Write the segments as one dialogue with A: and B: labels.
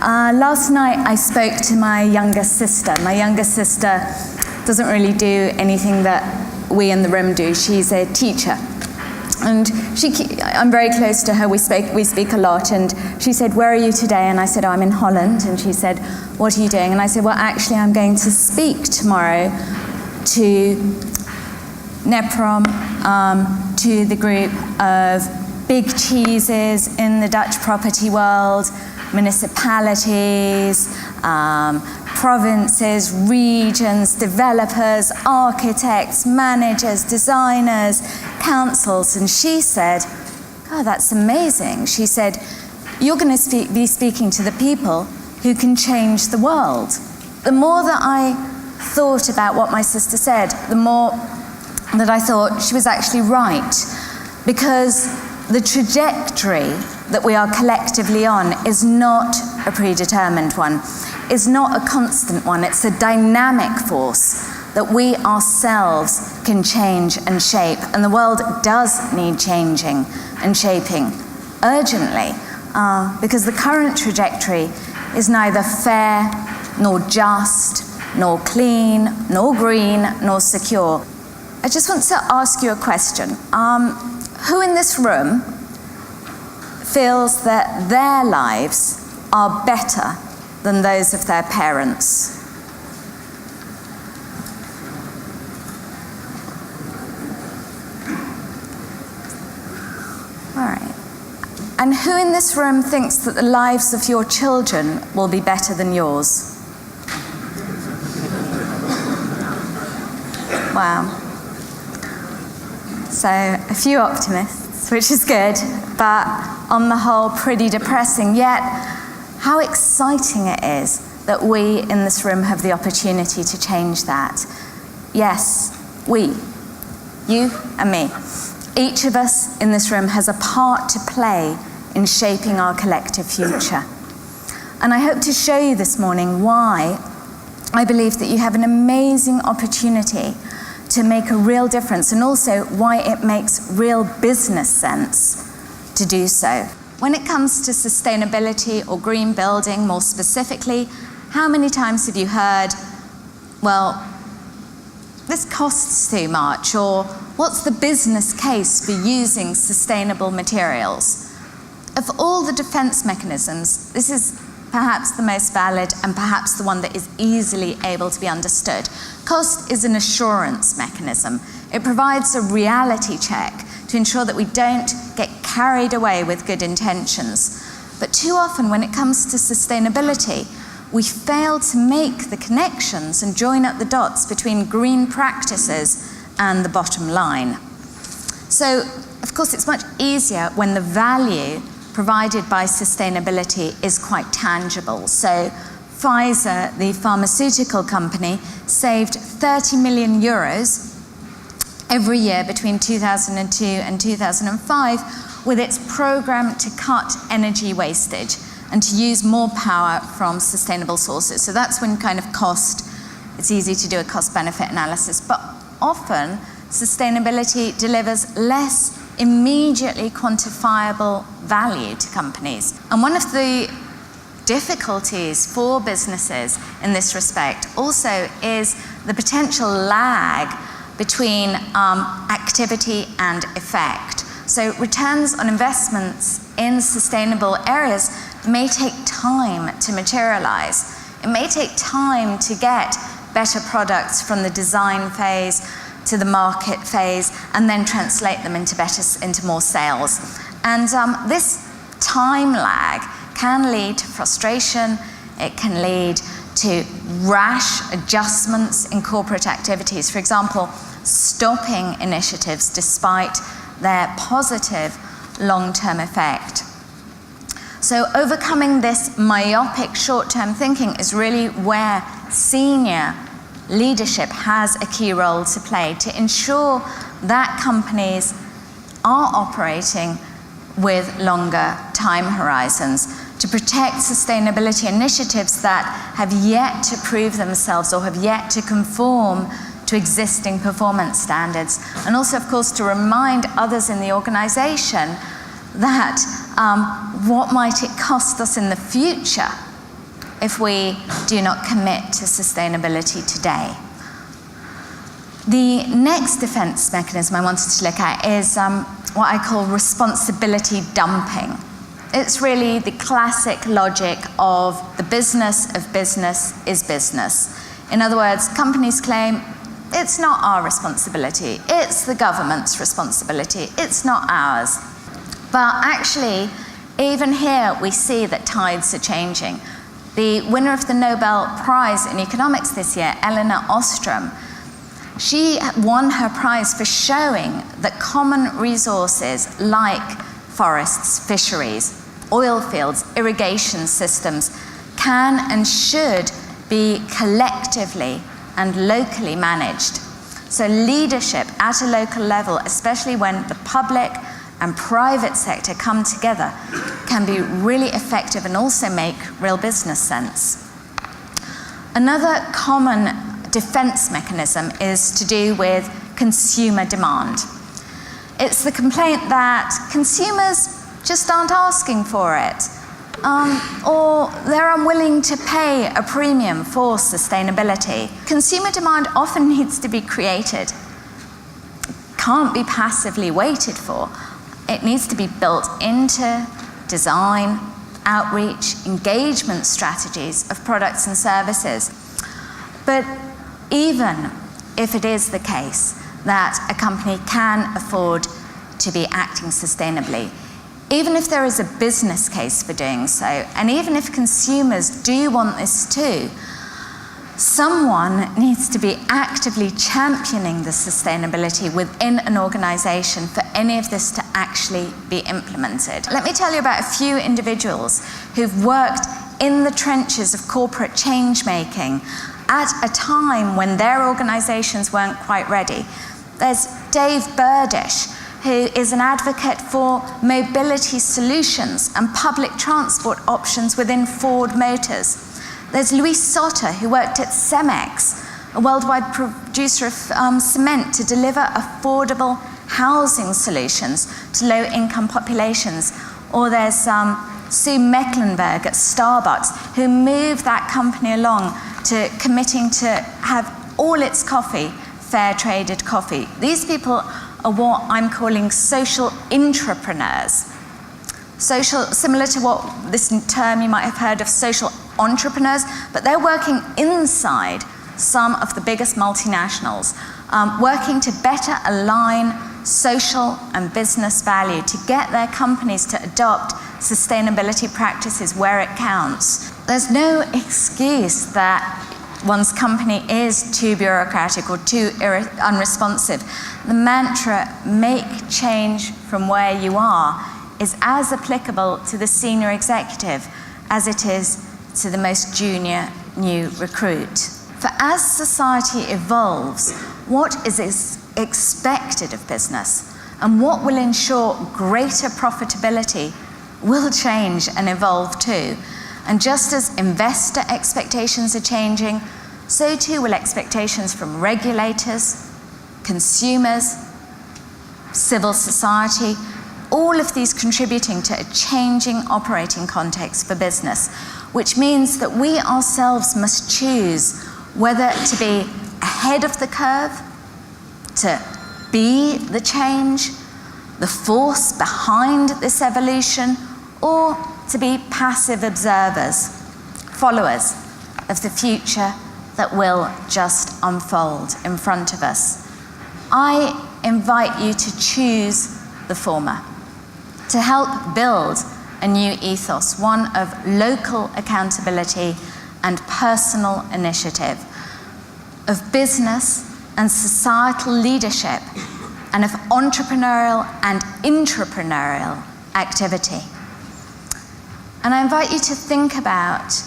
A: Last night I spoke to my younger sister. My younger sister doesn't really do anything that we in the room do. She's a teacher. And I'm very close to her. We speak a lot. And she said, "Where are you today?" And I said, "Oh, I'm in Holland." And she said, "What are you doing?" And I said, "Well, actually, I'm going to speak tomorrow to NEPROM, to the group of big cheeses in the Dutch property world, municipalities, provinces, regions, developers, architects, managers, designers, councils." And she said, "Oh, that's amazing." She said, "You're going to be speaking to the people who can change the world." The more that I thought about what my sister said, the more that I thought she was actually right, because the trajectory that we are collectively on is not a predetermined one, is not a constant one. It's a dynamic force that we ourselves can change and shape, and the world does need changing and shaping urgently, because the current trajectory is neither fair, nor just, nor clean, nor green, nor secure. I just want to ask you a question. Who in this room feels that their lives are better than those of their parents? All right. And who in this room thinks that the lives of your children will be better than yours? Wow. So, a few optimists, which is good, but on the whole, pretty depressing. Yet, how exciting it is that we in this room have the opportunity to change that. Yes, we, you and me. Each of us in this room has a part to play in shaping our collective future. And I hope to show you this morning why I believe that you have an amazing opportunity to make a real difference, and also why it makes real business sense to do so. When it comes to sustainability or green building more specifically, how many times have you heard, well, this costs too much, or what's the business case for using sustainable materials? Of all the defense mechanisms, this is perhaps the most valid and perhaps the one that is easily able to be understood. Cost is an assurance mechanism. It provides a reality check to ensure that we don't get carried away with good intentions. But too often when it comes to sustainability, we fail to make the connections and join up the dots between green practices and the bottom line. So, of course, it's much easier when the value provided by sustainability is quite tangible. So Pfizer, the pharmaceutical company, saved 30 million euros every year between 2002 and 2005 with its program to cut energy wastage and to use more power from sustainable sources. So that's when kind of cost, it's easy to do a cost-benefit analysis, but often sustainability delivers less immediately quantifiable value to companies. And one of the difficulties for businesses in this respect also is the potential lag between activity and effect. So returns on investments in sustainable areas may take time to materialize. It may take time to get better products from the design phase to the market phase, and then translate them into more sales. And this time lag can lead to frustration. It can lead to rash adjustments in corporate activities. For example, stopping initiatives despite their positive long-term effect. So overcoming this myopic short-term thinking is really where senior leadership has a key role to play to ensure that companies are operating with longer time horizons, to protect sustainability initiatives that have yet to prove themselves or have yet to conform to existing performance standards, and also, of course, to remind others in the organization that what might it cost us in the future if we do not commit to sustainability today. The next defense mechanism I wanted to look at is what I call responsibility dumping. It's really the classic logic of the business of business is business. In other words, companies claim it's not our responsibility, it's the government's responsibility, it's not ours. But actually, even here we see that tides are changing. The winner of the Nobel Prize in Economics this year, Elinor Ostrom, she won her prize for showing that common resources like forests, fisheries, oil fields, irrigation systems can and should be collectively and locally managed. So leadership at a local level, especially when the public and private sector come together, can be really effective and also make real business sense. Another common defense mechanism is to do with consumer demand. It's the complaint that consumers just aren't asking for it, or they're unwilling to pay a premium for sustainability. Consumer demand often needs to be created, can't be passively waited for. It needs to be built into design, outreach, engagement strategies of products and services. But even if it is the case that a company can afford to be acting sustainably, even if there is a business case for doing so, and even if consumers do want this too, someone needs to be actively championing the sustainability within an organization for any of this to actually be implemented. Let me tell you about a few individuals who've worked in the trenches of corporate change making at a time when their organizations weren't quite ready. There's Dave Burdish, who is an advocate for mobility solutions and public transport options within Ford Motors. There's Luis Soter, who worked at Cemex, a worldwide producer of cement, to deliver affordable housing solutions to low-income populations. Or there's Sue Mecklenburg at Starbucks, who moved that company along to committing to have all its coffee fair-traded coffee. These people are what I'm calling social intrapreneurs. Similar to what this term you might have heard of, social entrepreneurs, but they're working inside some of the biggest multinationals, working to better align social and business value to get their companies to adopt sustainability practices where it counts. There's no excuse that one's company is too bureaucratic or too unresponsive. The mantra, make change from where you are, is as applicable to the senior executive as it is to the most junior new recruit. For as society evolves, what is expected of business and what will ensure greater profitability will change and evolve too. And just as investor expectations are changing, so too will expectations from regulators, consumers, civil society, all of these contributing to a changing operating context for business, which means that we ourselves must choose whether to be ahead of the curve, to be the change, the force behind this evolution, or to be passive observers, followers of the future that will just unfold in front of us. I invite you to choose the former, to help build a new ethos, one of local accountability and personal initiative, of business and societal leadership, and of entrepreneurial and intrapreneurial activity. And I invite you to think about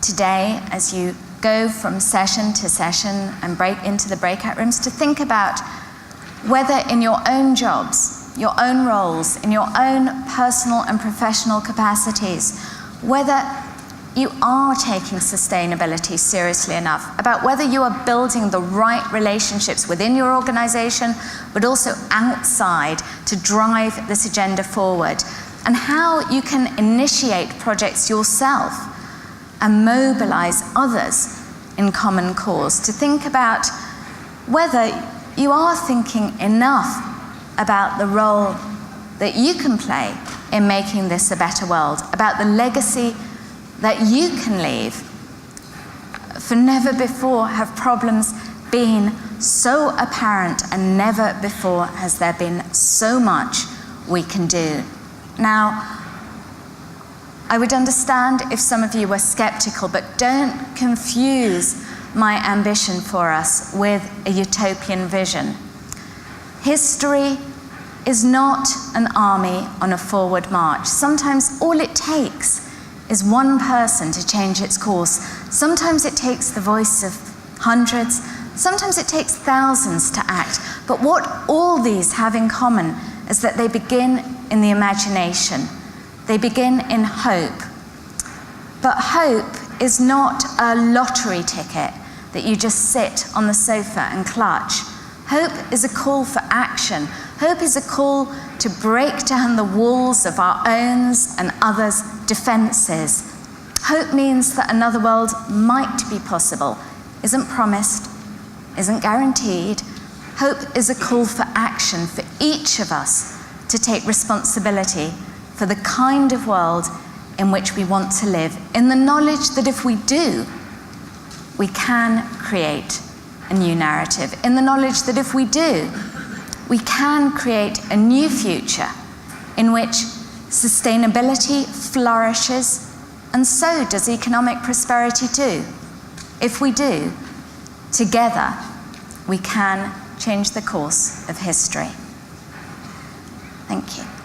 A: today, as you go from session to session and break into the breakout rooms, to think about whether in your own jobs, your own roles, in your own personal and professional capacities, whether you are taking sustainability seriously enough, about whether you are building the right relationships within your organization, but also outside to drive this agenda forward, and how you can initiate projects yourself and mobilize others in common cause, to think about whether you are thinking enough about the role that you can play in making this a better world, about the legacy that you can leave. For never before have problems been so apparent, and never before has there been so much we can do. Now, I would understand if some of you were skeptical, but don't confuse my ambition for us with a utopian vision. History is not an army on a forward march. Sometimes all it takes is one person to change its course. Sometimes it takes the voice of hundreds, sometimes it takes thousands to act. But what all these have in common is that they begin in the imagination. They begin in hope. But hope is not a lottery ticket that you just sit on the sofa and clutch. Hope is a call for action. Hope is a call to break down the walls of our own and others' defenses. Hope means that another world might be possible, isn't promised, isn't guaranteed. Hope is a call for action for each of us to take responsibility for the kind of world in which we want to live, in the knowledge that if we do, we can create a new narrative, in the knowledge that if we do, we can create a new future in which sustainability flourishes, and so does economic prosperity too. If we do, together, we can change the course of history. Thank you.